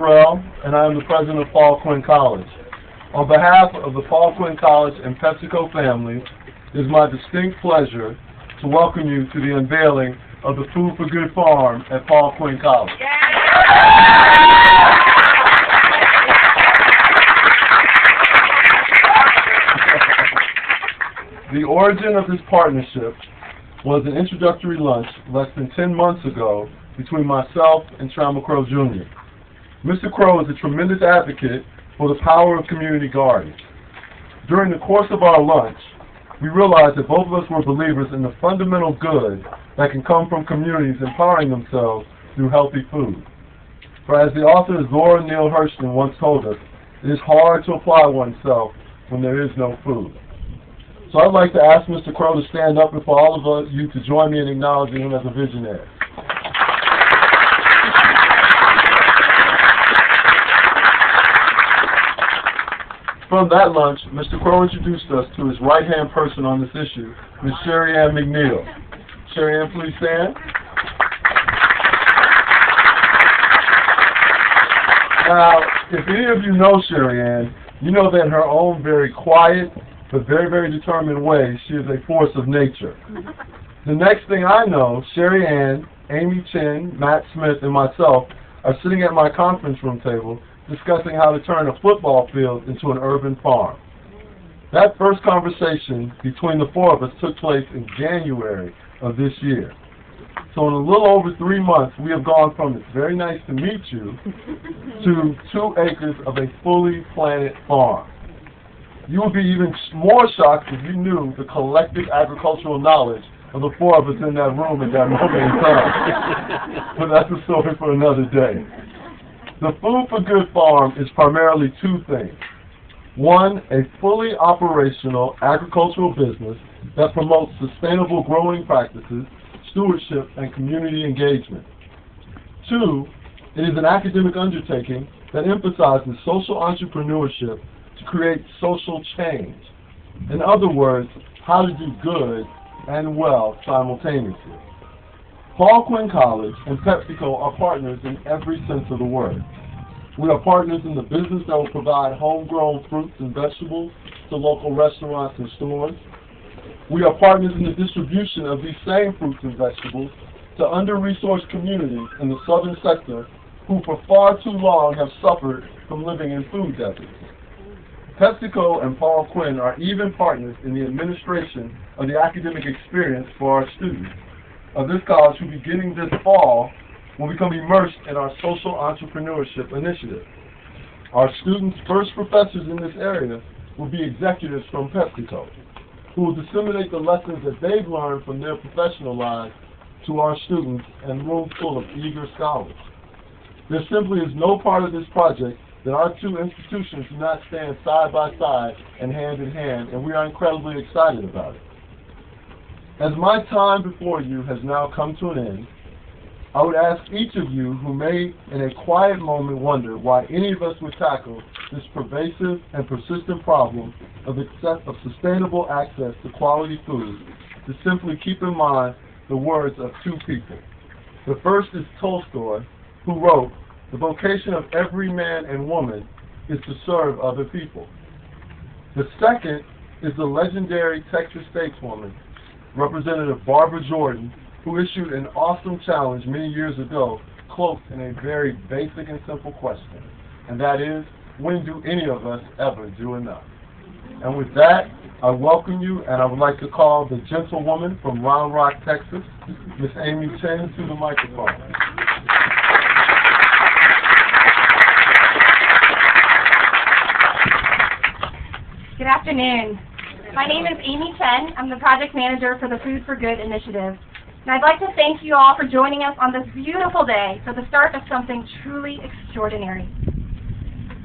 Burrell, and I am the president of Paul Quinn College. On behalf of the Paul Quinn College and PepsiCo family, it is my distinct pleasure to welcome you to the unveiling of the Food for Good Farm at Paul Quinn College. The origin of this partnership was an introductory lunch less than 10 months ago between myself and Trammell Crow Jr. Mr. Crow is a tremendous advocate for the power of community gardens. During the course of our lunch, we realized that both of us were believers in the fundamental good that can come from communities empowering themselves through healthy food. For as the author Zora Neale Hurston once told us, it is hard to apply oneself when there is no food. So I'd like to ask Mr. Crow to stand up and for all of you to join me in acknowledging him as a visionary. From that lunch, Mr. Crow introduced us to his right-hand person on this issue, Ms. Sherry Ann McNeil. Sherry Ann, please stand. Now, if any of you know Sherry Ann, you know that in her own very quiet but very, very determined way, she is a force of nature. The next thing I know, Sherry Ann, Amy Chen, Matt Smith, and myself are sitting at my conference room table discussing how to turn a football field into an urban farm. That first conversation between the four of us took place in January of this year. So in a little over 3 months, we have gone from "it's very nice to meet you" to 2 acres of a fully planted farm. You would be even more shocked if you knew the collective agricultural knowledge of the 4 of us in that room at that moment in time. But that's a story for another day. The Food for Good Farm is primarily 2 things. 1, a fully operational agricultural business that promotes sustainable growing practices, stewardship, and community engagement. 2, it is an academic undertaking that emphasizes social entrepreneurship to create social change. In other words, how to do good and well simultaneously. Paul Quinn College and PepsiCo are partners in every sense of the word. We are partners in the business that will provide homegrown fruits and vegetables to local restaurants and stores. We are partners in the distribution of these same fruits and vegetables to under-resourced communities in the southern sector who for far too long have suffered from living in food deserts. PepsiCo and Paul Quinn are even partners in the administration of the academic experience for our students of this college who beginning this fall will become immersed in our social entrepreneurship initiative. Our students' first professors in this area will be executives from PepsiCo, who will disseminate the lessons that they've learned from their professional lives to our students and rooms full of eager scholars. There simply is no part of this project that our 2 institutions do not stand side by side and hand in hand, and we are incredibly excited about it. As my time before you has now come to an end, I would ask each of you who may in a quiet moment wonder why any of us would tackle this pervasive and persistent problem of sustainable access to quality food to simply keep in mind the words of 2 people. The first is Tolstoy, who wrote, "The vocation of every man and woman is to serve other people." The second is the legendary Texas stateswoman, Representative Barbara Jordan, who issued an awesome challenge many years ago, cloaked in a very basic and simple question, and that is, when do any of us ever do enough? And with that, I welcome you, and I would like to call the gentlewoman from Round Rock, Texas, Miss Amy Chen, to the microphone. Good afternoon. My name is Amy Chen. I'm the project manager for the Food for Good initiative. And I'd like to thank you all for joining us on this beautiful day for the start of something truly extraordinary.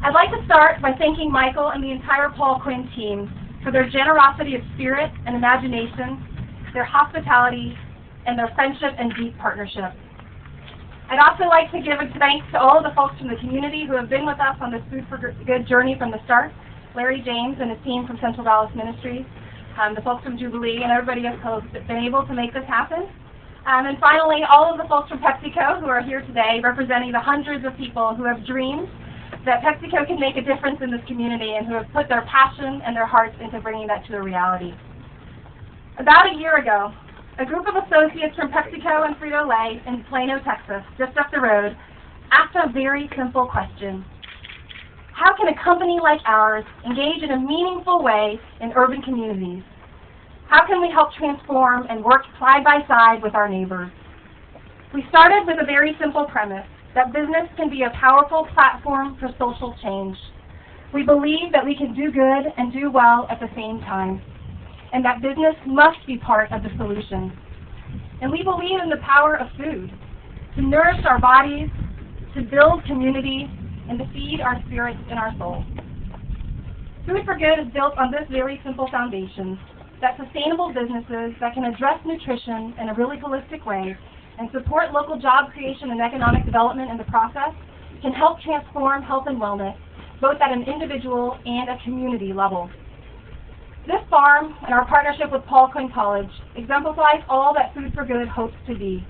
I'd like to start by thanking Michael and the entire Paul Quinn team for their generosity of spirit and imagination, their hospitality, and their friendship and deep partnership. I'd also like to give a thanks to all of the folks from the community who have been with us on this Food for Good journey from the start. Larry James and his team from Central Dallas Ministries, the folks from Jubilee, and everybody else who has been able to make this happen. And finally, all of the folks from PepsiCo who are here today representing the hundreds of people who have dreamed that PepsiCo can make a difference in this community and who have put their passion and their hearts into bringing that to a reality. About a year ago, a group of associates from PepsiCo and Frito-Lay in Plano, Texas, just up the road, asked a very simple question. How can a company like ours engage in a meaningful way in urban communities? How can we help transform and work side by side with our neighbors? We started with a very simple premise, that business can be a powerful platform for social change. We believe that we can do good and do well at the same time, and that business must be part of the solution. And we believe in the power of food, to nourish our bodies, to build community, and to feed our spirits and our souls. Food for Good is built on this very simple foundation, that sustainable businesses that can address nutrition in a really holistic way and support local job creation and economic development in the process can help transform health and wellness, both at an individual and a community level. This farm and our partnership with Quinn College exemplifies all that Food for Good hopes to be.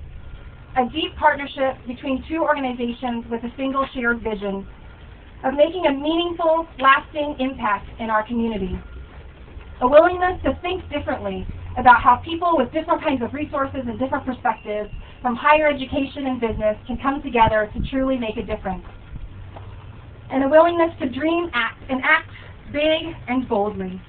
A deep partnership between two organizations with a single shared vision of making a meaningful, lasting impact in our community. A willingness to think differently about how people with different kinds of resources and different perspectives from higher education and business can come together to truly make a difference. And a willingness to dream, act big and boldly.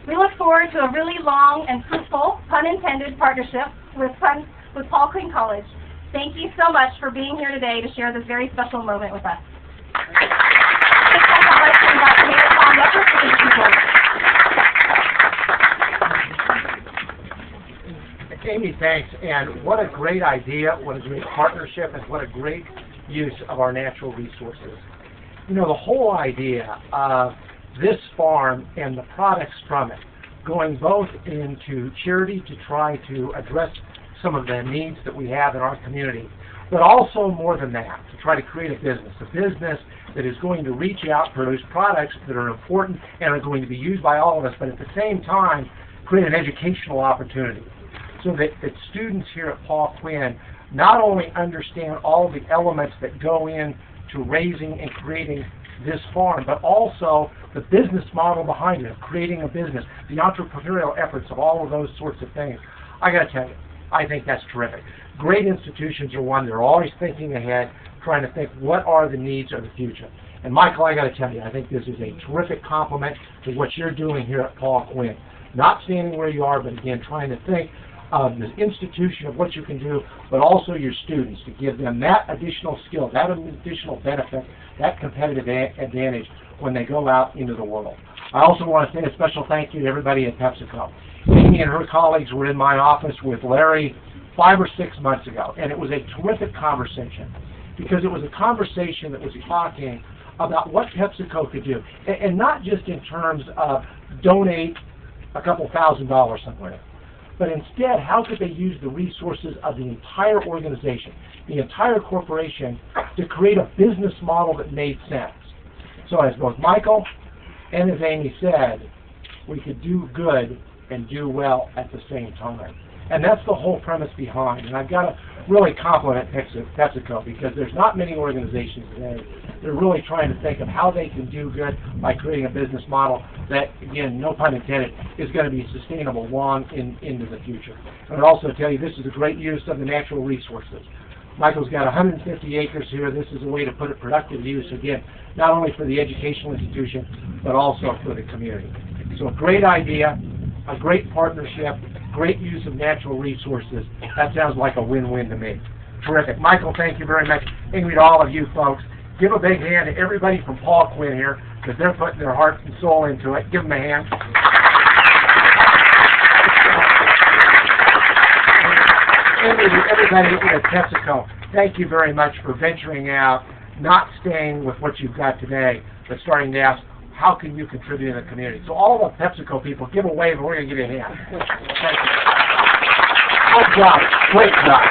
We look forward to a really long and fruitful, pun intended, partnership with Quinn College. Thank you so much for being here today to share this very special moment with us. I'd like to invite Mayor Tom Lepper to speak to you. Amy, thanks. And what a great idea, what a great partnership, and what a great use of our natural resources. You know, the whole idea of this farm and the products from it going both into charity to try to address some of the needs that we have in our community, but also more than that, to try to create a business that is going to reach out, produce products that are important and are going to be used by all of us, but at the same time create an educational opportunity so that students here at Paul Quinn not only understand all the elements that go into raising and creating this farm, but also the business model behind it, of creating a business, the entrepreneurial efforts of all of those sorts of things. I got to tell you, I think that's terrific. Great institutions are one, they're always thinking ahead, trying to think what are the needs of the future. And Michael, I got to tell you, I think this is a terrific compliment to what you're doing here at Paul Quinn. Not standing where you are, but again, trying to think of the institution of what you can do, but also your students, to give them that additional skill, that additional benefit, that competitive advantage when they go out into the world. I also want to say a special thank you to everybody at PepsiCo. Amy and her colleagues were in my office with Larry 5 or 6 months ago, and it was a terrific conversation because it was a conversation that was talking about what PepsiCo could do, and not just in terms of donate a couple $1,000s somewhere, but instead, how could they use the resources of the entire organization, the entire corporation, to create a business model that made sense. So as both Michael and as Amy said, we could do good and do well at the same time. And that's the whole premise behind. And I've got to really compliment PepsiCo because there's not many organizations today that are really trying to think of how they can do good by creating a business model that, again, no pun intended, is going to be sustainable long into the future. And I'd also tell you this is a great use of the natural resources. Michael's got 150 acres here. This is a way to put it productive use, again, not only for the educational institution, but also for the community. So a great idea, a great partnership, great use of natural resources. That sounds like a win-win to me. Terrific. Michael, thank you very much. Amy, to all of you folks, give a big hand to everybody from Paul Quinn here, because they're putting their heart and soul into it. Give them a hand. Everybody at PepsiCo, thank you very much for venturing out, not staying with what you've got today, but starting to ask, how can you contribute in the community? So all the PepsiCo people, give a wave and we're going to give you a hand. Thank you. Good job. Great job.